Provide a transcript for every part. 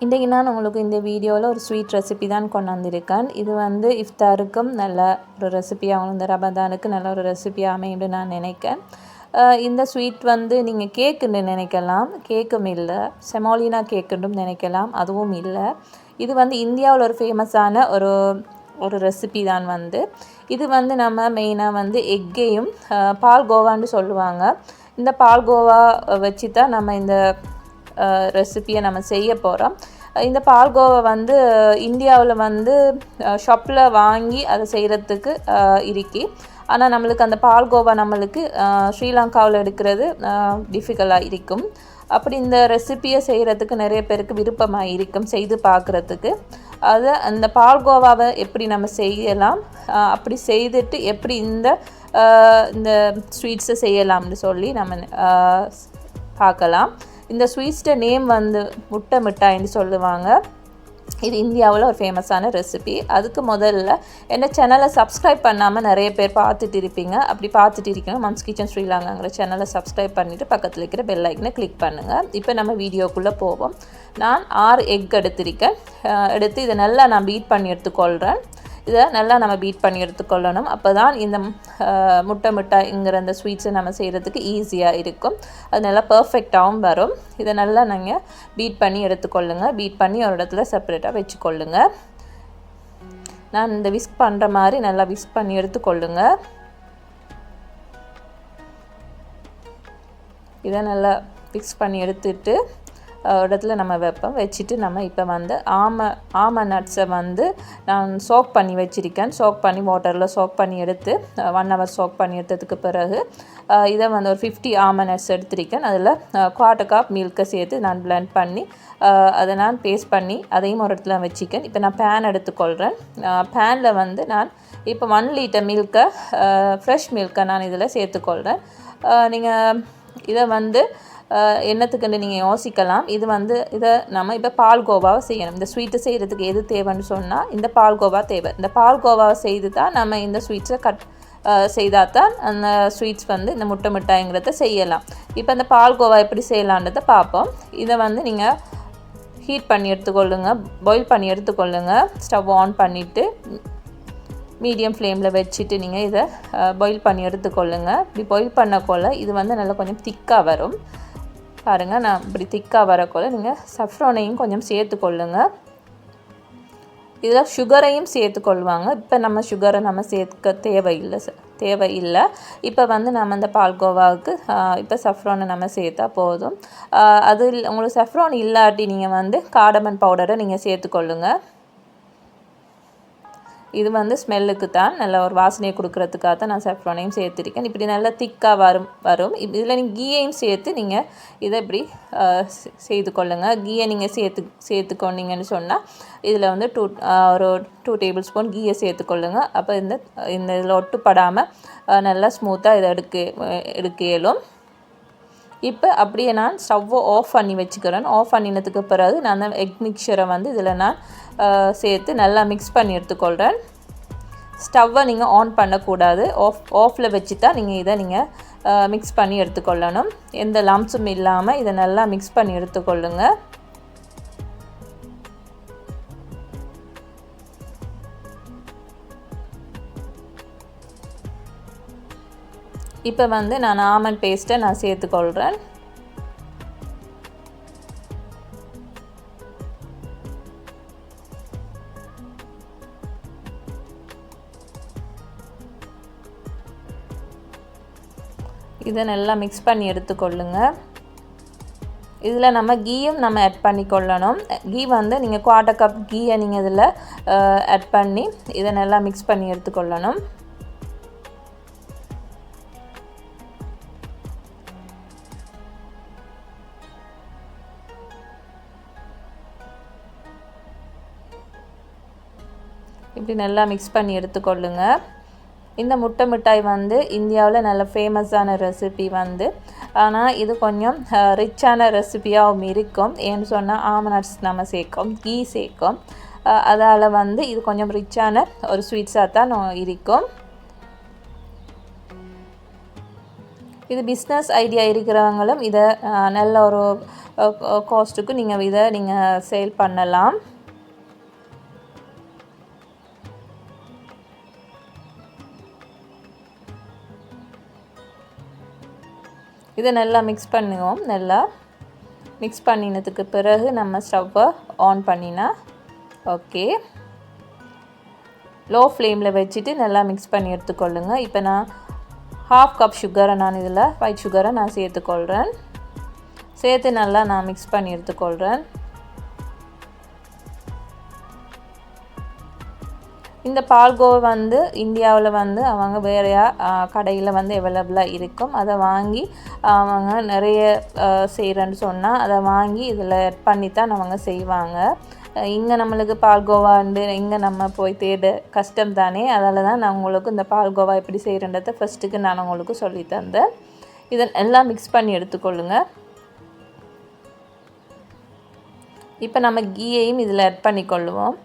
இன்றைக்கி நான் உங்களுக்கு இந்த வீடியோவில் ஒரு ஸ்வீட் ரெசிபி தான் கொண்டு வந்திருக்கேன். இது வந்து இஃப்தாருக்கும் நல்ல ஒரு ரெசிபியாகவும் இந்த ரமதானுக்கு நல்ல ஒரு ரெசிபியாக அமையும்னு நான் நினைக்கிறேன். இந்த ஸ்வீட் வந்து நீங்கள் கேக்குன்னு நினைக்கலாம், கேக்கும் இல்லை. செமாலினா கேக்குன்றும் நினைக்கலாம், அதுவும் இல்லை. இது வந்து இந்தியாவில் ஒரு ஃபேமஸான ஒரு ரெசிபி தான் வந்து. இது வந்து நம்ம மெயினாக வந்து எக்கையும் பால்கோவான்னு சொல்லுவாங்க. இந்த பால்கோவா வச்சு தான் நம்ம இந்த ரெசிபியை நம்ம செய்ய போகிறோம். இந்த பால்கோவா வந்து இந்தியாவில் வந்து ஷாப்பில் வாங்கி அதை செய்கிறதுக்கு இருக்கி. ஆனால் நம்மளுக்கு அந்த பால்கோவா நம்மளுக்கு ஸ்ரீலங்காவில் எடுக்கிறது டிஃபிகல்ட்டாக இருக்கும். அப்படி இந்த ரெசிப்பியை செய்கிறதுக்கு நிறைய பேருக்கு விருப்பமாக இருக்கும், செய்து பார்க்குறதுக்கு. அதை அந்த பால்கோவாவை எப்படி நம்ம செய்யலாம், அப்படி செய்துட்டு எப்படி இந்த ஸ்வீட்ஸை செய்யலாம்னு சொல்லி நம்ம பார்க்கலாம். இந்த ஸ்வீட்ஸ்ட நேம் வந்து முட்டை மிட்டாய்ன்னு சொல்லுவாங்க. இது இந்தியாவில் ஒரு ஃபேமஸான ரெசிபி. அதுக்கு முதல்ல என்ன சேனலை சப்ஸ்கிரைப் பண்ணாமல் நிறைய பேர் பார்த்துட்டு இருப்பீங்க. அப்படி பார்த்துட்டு இருக்கணும் மம்ஸ் கிச்சன் ஸ்ரீலங்காங்கிற சேனலை சப்ஸ்கிரைப் பண்ணிவிட்டு பக்கத்தில் இருக்கிற பெல் ஐக்கனை கிளிக் பண்ணுங்கள். இப்போ நம்ம வீடியோக்குள்ளே போவோம். நான் 6 எக் எடுத்திருக்கேன். எடுத்து இதை நல்லா நான் பீட் பண்ணி எடுத்துக்கொள்கிறேன். இதை நல்லா நம்ம பீட் பண்ணி எடுத்துக்கொள்ளணும். அப்போ தான் இந்த முட்டை மிட்டாய்ங்கிற அந்த ஸ்வீட்ஸை நம்ம செய்கிறதுக்கு ஈஸியாக இருக்கும். அது நல்லா பர்ஃபெக்டாகவும் வரும். இதை நல்லா நீங்கள் பீட் பண்ணி எடுத்துக்கொள்ளுங்கள். பீட் பண்ணி ஒரு இடத்துல செப்பரேட்டாக வச்சுக்கொள்ளுங்க. நான் இந்த விஸ்க் பண்ணுற மாதிரி நல்லா விஸ்க் பண்ணி எடுத்துக்கொள்ளுங்க. இதை நல்லா மிக்ஸ் பண்ணி எடுத்துட்டு இடத்துல நம்ம வச்சுட்டு நம்ம இப்போ வந்து ஆம நட்ஸை வந்து நான் சோக் பண்ணி வச்சுருக்கேன். சோக் பண்ணி வாட்டரில் சோக் பண்ணி எடுத்து 1 hour சோக் பண்ணி எடுத்ததுக்கு பிறகு இதை வந்து ஒரு 50 ஆம நட்ஸ் எடுத்திருக்கேன். அதில் 1/4 கப் மில்கை சேர்த்து நான் பிளெண்ட் பண்ணி அதை நான் பேஸ்ட் பண்ணி அதையும் ஒரு இடத்துல வச்சுக்கேன். இப்போ நான் பேன் எடுத்துக்கொள்கிறேன். பேனில் வந்து நான் இப்போ 1 liter மில்கை, ஃப்ரெஷ் மில்கை நான் இதில் சேர்த்துக்கொள்கிறேன். நீங்கள் இதை வந்து என்னத்துக்குன்னு நீங்கள் யோசிக்கலாம். இதை நம்ம இப்போ பால்கோவாவை செய்யணும். இந்த ஸ்வீட்டை செய்கிறதுக்கு எது தேவைன்னு சொன்னால் இந்த பால்கோவா தேவை. இந்த பால்கோவாவை செய்து தான் நம்ம இந்த ஸ்வீட்ஸை செய்தால் தான் அந்த ஸ்வீட்ஸ் வந்து இந்த முட்டை மிட்டாய்ங்கிறத செய்யலாம். இப்போ இந்த பால்கோவா எப்படி செய்யலான்றதை பார்ப்போம். இதை வந்து நீங்கள் ஹீட் பண்ணி எடுத்துக்கொள்ளுங்க, பாயில் பண்ணி எடுத்துக்கொள்ளுங்க. ஸ்டவ் ஆன் பண்ணிவிட்டு மீடியம் ஃப்ளேமில் வச்சுட்டு நீங்கள் இதை பாயில் பண்ணி எடுத்துக்கொள்ளுங்க. இப்படி பாயில் பண்ணக்கொள்ள இது வந்து நல்லா கொஞ்சம் திக்காக வரும். பாருங்கள், நான் இப்படி திக்காக வரக்கொள்ள நீங்கள் சஃப்ரானையும் கொஞ்சம் சேர்த்துக்கொள்ளுங்க. இதில் சுகரையும் சேர்த்துக்கொள்வாங்க. இப்போ நம்ம சுகரை நம்ம சேர்க்க தேவையில்லை. இப்போ வந்து நம்ம இந்த பால்கோவாவுக்கு இப்போ சஃப்ரானை நம்ம சேர்த்தா போதும். அது உங்களுக்கு சஃப்ரான் இல்லாட்டி நீங்கள் வந்து காடமன் பவுடரை நீங்கள் சேர்த்துக்கொள்ளுங்க. இது வந்து ஸ்மெல்லுக்கு தான், நல்ல ஒரு வாசனையை கொடுக்கறதுக்காக தான் நான் சஃப்ரானையும் சேர்த்துருக்கேன். இப்படி நல்லா திக்காக வரும். இதில் நீங்கள் கீயையும் சேர்த்து நீங்கள் இதை இப்படி செய்து கொள்ளுங்கள். கீயை நீங்கள் சேர்த்துக்கொண்டீங்கன்னு சொன்னால் இதில் வந்து ஒரு 2 tablespoon கீயை சேர்த்துக்கொள்ளுங்க. அப்போ இந்த இதில் ஒட்டுப்படாமல் நல்லா ஸ்மூத்தாக இதை எடுக்க இயலும். இப்போ அப்படியே நான் ஸ்டவ்வை ஆஃப் பண்ணி வச்சுக்கிறேன். ஆஃப் பண்ணினதுக்கு பிறகு நான் அந்த எக் மிக்சரை வந்து இதில் நான் சேர்த்து நல்லா மிக்ஸ் பண்ணி எடுத்துக்கொள்கிறேன். ஸ்டவ்வை நீங்கள் ஆன் பண்ணக்கூடாது. ஆஃபில் வச்சு தான் இதை மிக்ஸ் பண்ணி எடுத்துக்கொள்ளணும். எந்த லம்ஸும் இல்லாமல் இதை நல்லா மிக்ஸ் பண்ணி எடுத்துக்கொள்ளுங்க. இப்போ வந்து நான் ஆமண்ட் பேஸ்ட்டை நான் சேர்த்துக்கொள்கிறேன். இதை நல்லா மிக்ஸ் பண்ணி எடுத்துக்கொள்ளுங்க. இதில் நம்ம கீயும் நம்ம ஆட் பண்ணிக்கொள்ளணும். கீ வந்து நீங்கள் 1/4 கப் கீயை நீங்கள் இதில் ஆட் பண்ணி இதை நல்லா மிக்ஸ் பண்ணி எடுத்துக்கொள்ளணும். இப்படி நல்லா மிக்ஸ் பண்ணி எடுத்துக்கொள்ளுங்க. இந்த முட்டை மிட்டாய் வந்து இந்தியாவில் நல்ல ஃபேமஸான ரெசிபி வந்து. ஆனால் இது கொஞ்சம் ரிச்சான ரெசிபியாகவும் இருக்கும். ஏன்னு சொன்னால் ஆமநட்ஸ் நம்ம சேர்க்கோம், கீ சேர்க்கோம். அதால் வந்து இது கொஞ்சம் ரிச்சான ஒரு ஸ்வீட்ஸாக தான் இருக்கும். இது பிஸ்னஸ் ஐடியா இருக்கிறவங்களும் இதை நல்ல ஒரு காஸ்ட்டுக்கு நீங்கள் இதை நீங்கள் சேல் பண்ணலாம். இதை நல்லா மிக்ஸ் பண்ணுவோம். நல்லா மிக்ஸ் பண்ணினதுக்கு பிறகு நம்ம ஸ்டவ்வை ஆன் பண்ணினா ஓகே. லோ ஃப்ளேமில் வச்சுட்டு நல்லா மிக்ஸ் பண்ணி எடுத்துக்கொள்ளுங்க. இப்போ நான் 1/2 கப் சுகரை நான் இதில் ஒயிட் சுகரை நான் சேர்த்துக்கொள்கிறேன். சேர்த்து நல்லா நான் மிக்ஸ் பண்ணி எடுத்துக்கொள்கிறேன். இந்த பால்கோவா வந்து இந்தியாவில் வந்து அவங்க வேறு கடையில் வந்து அவைலபிளாக இருக்கும். அதை வாங்கி அவங்க நிறைய செய்கிறேன்னு சொன்னால் அதை வாங்கி இதில் ஆட் பண்ணி தான் அவங்க செய்வாங்க. இங்கே நம்மளுக்கு பால்கோவாண்டு இங்கே நம்ம போய் தேட கஷ்டம் தானே. அதால் தான் நான் உங்களுக்கு இந்த பால்கோவா எப்படி செய்கிறன்றதை ஃபஸ்ட்டுக்கு நான் உங்களுக்கு சொல்லி தந்தேன். இதை எல்லாம் மிக்ஸ் பண்ணி எடுத்துக்கொள்ளுங்க. இப்போ நம்ம கீயையும் இதில் ஆட் பண்ணிக்கொள்ளுவோம்.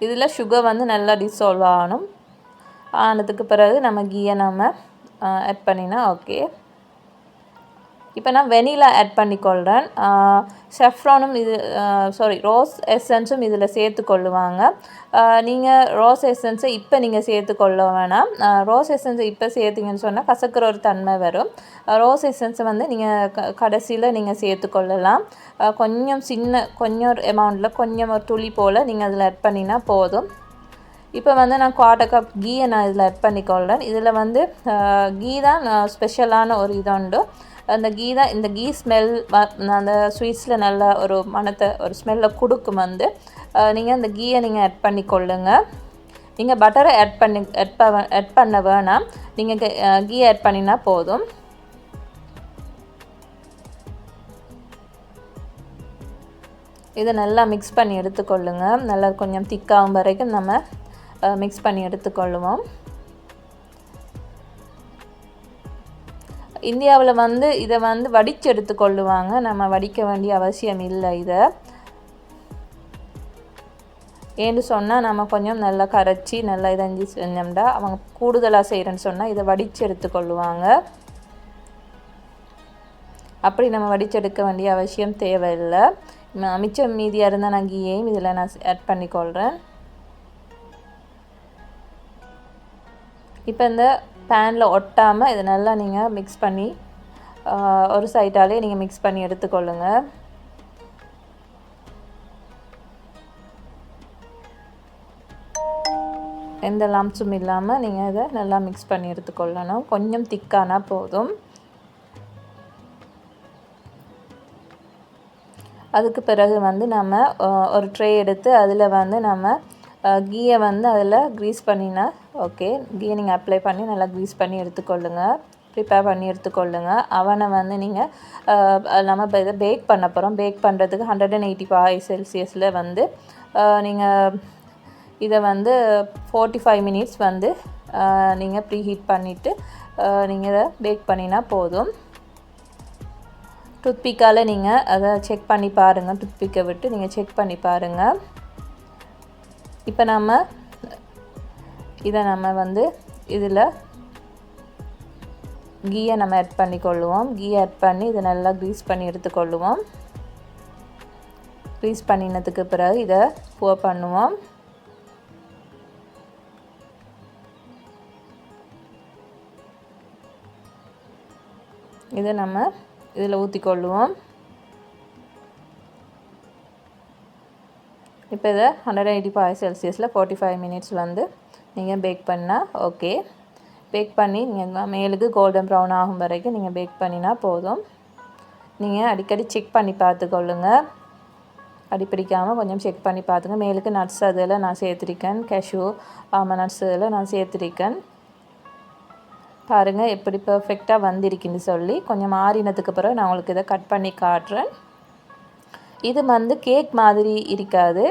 இதில் சுகர் வந்து நல்லா டிசால்வ் ஆனதுக்கு பிறகு நம்ம கீயை நம்ம ஆட் பண்ணினா ஓகே. இப்போ நான் வெனிலா ஆட் பண்ணிக்கொள்கிறேன். செஃப்ரானும் இது ரோஸ் எசன்ஸும் இதில் சேர்த்துக்கொள்ளுவாங்க. நீங்கள் ரோஸ் எசன்ஸை இப்போ நீங்கள் சேர்த்துக்கொள்ள வேணாம். ரோஸ் எசன்ஸை இப்போ சேர்த்திங்கன்னு சொன்னால் கசக்கிற ஒரு தன்மை வரும். ரோஸ் எசன்ஸை வந்து நீங்கள் கடைசியில் நீங்கள் சேர்த்துக்கொள்ளலாம். கொஞ்சம் ஒரு அமௌண்ட்டில் கொஞ்சம் ஒரு துளி போல் நீங்கள் அதில் ஆட் பண்ணினா போதும். இப்போ வந்து நான் 1/4 கப் கீயை நான் இதில் ஆட் பண்ணிக்கொள்கிறேன். இதில் வந்து கீ தான் ஸ்பெஷலான ஒரு இது உண்டு. அந்த கீ தான் இந்த கீ ஸ்மெல் அந்த ஸ்வீட்ஸில் நல்ல ஒரு மணத்தை ஒரு ஸ்மெல்லை கொடுக்கும். வந்து நீங்கள் அந்த கீயை நீங்கள் ஆட் பண்ணிக்கொள்ளுங்க. நீங்கள் பட்டரை ஆட் பண்ண வேணாம். நீங்கள் கீ ஆட் பண்ணினா போதும். இதை நல்லா மிக்ஸ் பண்ணி எடுத்துக்கொள்ளுங்க. நல்லா கொஞ்சம் திக்காகும் வரைக்கும் நம்ம மிக்ஸ் பண்ணி எடுத்துக்கொள்ளுவோம். இந்தியாவில் வந்து இதை வந்து வடித்து எடுத்துக்கொள்ளுவாங்க. நம்ம வடிக்க வேண்டிய அவசியம் இல்லை. இதை ஏன்னு சொன்னால் நம்ம கொஞ்சம் நல்லா கரைச்சி நல்லா இதஞ்சி செஞ்சோம்டா அவங்க கூடுதலாக செய்கிறேன்னு சொன்னால் இதை வடித்து எடுத்துக்கொள்ளுவாங்க. அப்படி நம்ம வடித்து எடுக்க வேண்டிய அவசியம் தேவையில்லை. மிச்சம் மீதியாக இருந்தால் நான் கீயையும் இதில் நான் ஆட் பண்ணிக்கொள்கிறேன். இப்போ இந்த பேனில் ஒட்டாமல் இதை நல்லா நீங்கள் மிக்ஸ் பண்ணி ஒரு சைடாலே நீங்கள் மிக்ஸ் பண்ணி எடுத்துக்கொள்ளுங்க. எந்த லம்ப்ஸும் இல்லாமல் நீங்கள் இதை நல்லா மிக்ஸ் பண்ணி எடுத்துக்கொள்ளணும். கொஞ்சம் திக்கானா போதும். அதுக்கு பிறகு வந்து நம்ம ஒரு ட்ரே எடுத்து அதில் வந்து நம்ம கீயை வந்து அதில் க்ரீஸ் பண்ணினா ஓகே. கீயை நீங்கள் அப்ளை பண்ணி நல்லா க்ரீஸ் பண்ணி எடுத்துக்கொள்ளுங்க. ப்ரிப்பேர் பண்ணி எடுத்துக்கொள்ளுங்க. அவனை வந்து நீங்கள் நம்ம இதை பேக் பண்ண போகிறோம். பேக் பண்ணுறதுக்கு 185 செல்சியஸில் வந்து நீங்கள் இதை வந்து 45 மினிட்ஸ் வந்து நீங்கள் ப்ரீ ஹீட் பண்ணிவிட்டு நீங்கள் இதை பேக் பண்ணினா போதும். டூத்பிக்கால் நீங்கள் அதை செக் பண்ணி பாருங்கள். டூத்பிக்கை விட்டு நீங்கள் செக் பண்ணி பாருங்கள். இப்போ நம்ம இதை நம்ம வந்து இதில் கீயை நம்ம ஆட் பண்ணிக்கொள்ளுவோம். கீ ஆட் பண்ணி இதை நல்லா க்ரீஸ் பண்ணி எடுத்துக்கொள்ளுவோம். க்ரீஸ் பண்ணினதுக்கு பிறகு இதை pour பண்ணுவோம். இதை நம்ம இதில் ஊற்றிக்கொள்ளுவோம். இப்போ இதை 185 செல்சியஸில் 45 மினிட்ஸ் வந்து நீங்கள் பேக் பண்ணால் ஓகே. பேக் பண்ணி நீங்கள் மேலுக்கு கோல்டன் ப்ரௌன் ஆகும் வரைக்கும் நீங்கள் பேக் பண்ணினா போதும். நீங்கள் அடிக்கடி செக் பண்ணி பார்த்துக்கொள்ளுங்க. அடிப்பிடிக்காமல் கொஞ்சம் செக் பண்ணி பார்த்துங்க. மேலுக்கு நட்ஸ் அதில் நான் சேர்த்துருக்கேன். கேஷ்யூ ஆமாம் நட்ஸ் அதில் நான் சேர்த்துருக்கேன். பாருங்கள் எப்படி பர்ஃபெக்டாக வந்திருக்குன்னு சொல்லி. கொஞ்சம் ஆறினதுக்கு பிறகு நான் உங்களுக்கு இதை கட் பண்ணி காட்டுறேன். இது வந்து கேக் மாதிரி இருக்காது.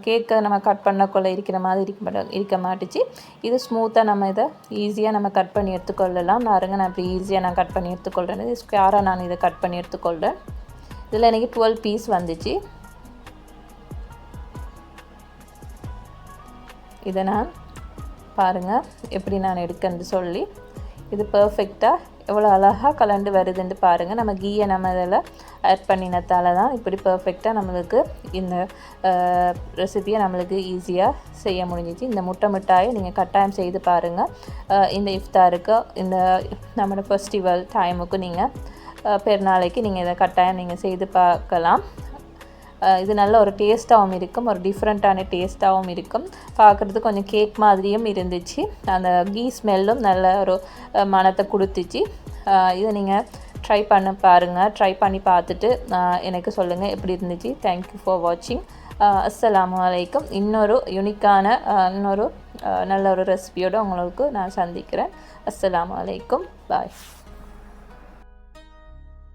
கேக்கை நம்ம கட் பண்ணக்குள்ள இருக்கிற மாதிரி இருக்க மாட்டுச்சு. இது ஸ்மூத்தாக நம்ம இதை ஈஸியாக நம்ம கட் பண்ணி எடுத்துக்கொள்ளலாம். நான் இப்படி ஈஸியாக நான் கட் பண்ணி எடுத்துக்கொள்கிறேன். இது ஸ்கொயராக நான் இதை கட் பண்ணி எடுத்துக்கொள்கிறேன். இதில் எனக்கு 12 பீஸ் வந்துச்சு. இதை நான் பாருங்கள் எப்படி நான் எடுக்கன்னு சொல்லி. இது பர்ஃபெக்டாக எவ்வளோ அழகாக கலண்டு வருதுன்னு பாருங்கள். நம்ம கீயை நம்ம இதில் ஆட் பண்ணினதால தான் இப்படி பர்ஃபெக்டாக நம்மளுக்கு இந்த ரெசிபியை நம்மளுக்கு ஈஸியாக செய்ய முடிஞ்சிச்சு. இந்த முட்டை மிட்டாயை நீங்கள் கட்டாயம் செய்து பாருங்கள். இந்த இஃப்தாருக்கு இந்த நம்மளோட ஃபெஸ்டிவல் டைமுக்கு நீங்கள் பெருநாளைக்கு நீங்கள் இதை கட்டாயம் நீங்கள் செய்து பார்க்கலாம். இது நல்ல ஒரு டேஸ்ட்டாகவும் இருக்கும், ஒரு டிஃப்ரெண்ட்டான டேஸ்ட்டாகவும் இருக்கும். பார்க்குறதுக்கு கொஞ்சம் கேக் மாதிரியும் இருந்துச்சு. அந்த கீ ஸ்மெல்லும் நல்ல ஒரு மணத்தை கொடுத்துச்சு. இதை நீங்கள் ட்ரை பண்ண பாருங்கள். ட்ரை பண்ணி பார்த்துட்டு எனக்கு சொல்லுங்கள் எப்படி இருந்துச்சு. தேங்க்யூ ஃபார் வாட்சிங். அஸ்ஸலாமு அலைக்கும். இன்னொரு யூனிக்கான இன்னொரு நல்ல ஒரு ரெசிபியோடு உங்களுக்கு நான் சந்திக்கிறேன். அஸ்ஸலாமு அலைக்கும். பாய்.